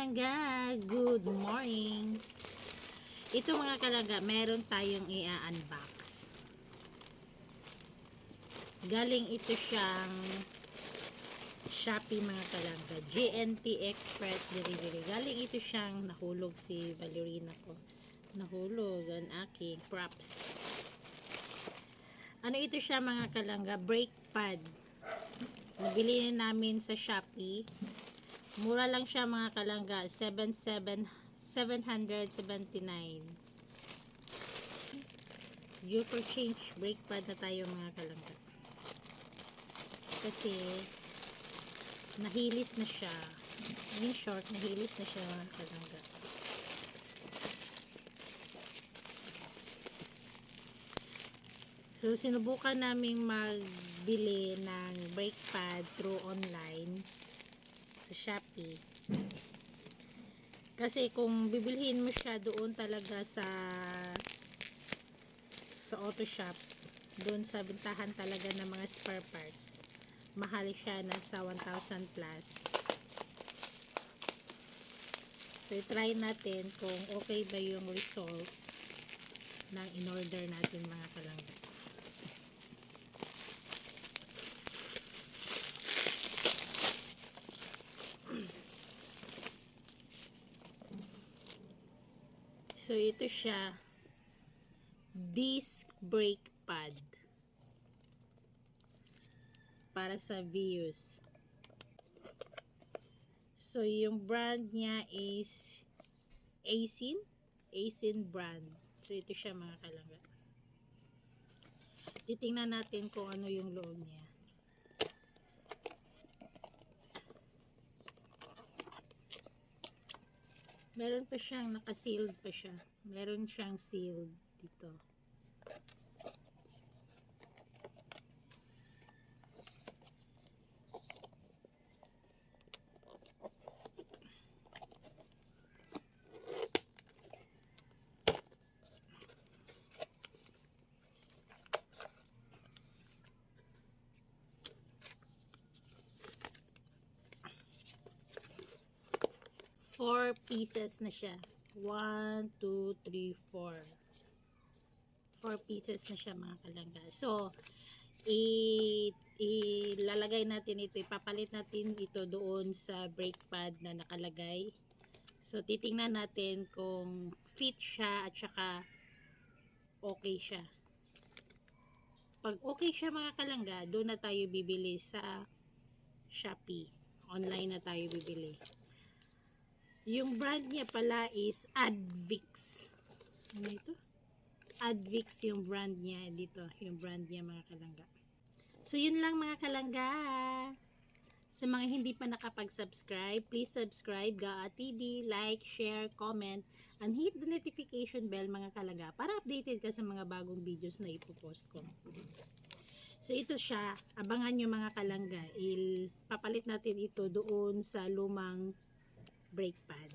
kalangga, good morning. Ito mga kalangga, meron tayong i-unbox. Galing ito siyang Shopee mga kalangga, GNT Express Delivery. Galing ito siyang nahulog si Valerina ko. Nahulog ang aking props. Ano ito siya mga kalangga? Brake pad. Nabili namin sa Shopee. Mura lang siya mga kalangga, 779. Due for change, brake pad na tayo mga kalangga. Kasi nahilis na siya. In short, nahilis na siya mga kalangga. So, sinubukan naming magbili ng brake pad through online sa Shopee. Kasi kung bibilhin mo siya doon talaga sa auto shop, doon sa bintahan talaga ng mga spare parts, mahal siya, nasa 1,000 plus. So, try natin kung okay ba yung result ng in-order natin mga kalangga. So, ito siya. Disc brake pad. Para sa Vios. So, yung brand niya is Aisin. Aisin brand. So, ito siya mga kalangga. Titingnan natin kung ano yung loob niya. Meron pa siyang naka-sealed pa siya. Meron siyang sealed dito. Four pieces na siya. 1, 2, 3, 4. 4 pieces na siya mga kalangga. So, ilalagay natin ito. Ipapalit natin ito doon sa brake pad na nakalagay. So, titingnan natin kung fit siya at saka okay siya. Pag okay siya mga kalangga, doon na tayo bibili sa Shopee. Online na tayo bibili. Yung brand niya pala is Advix. Ano ito? Advix yung brand niya dito. Yung brand niya mga kalangga. So, yun lang mga kalangga. Sa mga hindi pa nakapag-subscribe, please subscribe Gaa TV, like, share, comment, and hit the notification bell mga kalangga para updated ka sa mga bagong videos na ipopost ko. So, ito siya. Abangan nyo mga kalangga. Papalit natin ito doon sa lumang brake pad.